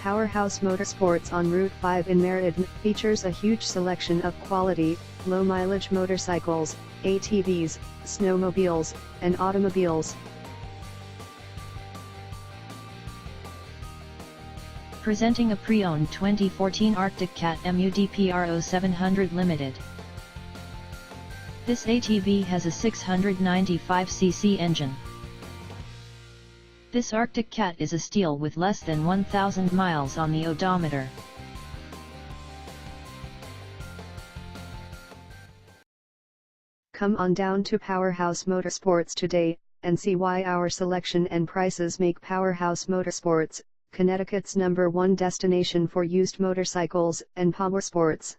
Powerhouse Motorsports on Route 5 in Meriden features a huge selection of quality, low-mileage motorcycles, ATVs, snowmobiles, and automobiles. Presenting a pre-owned 2014 Arctic Cat MUDPRO 700 Limited. This ATV has a 695cc engine. This Arctic Cat is a steal with less than 1,000 miles on the odometer. Come on down to Powerhouse Motorsports today, and see why our selection and prices make Powerhouse Motorsports Connecticut's #1 destination for used motorcycles and powersports.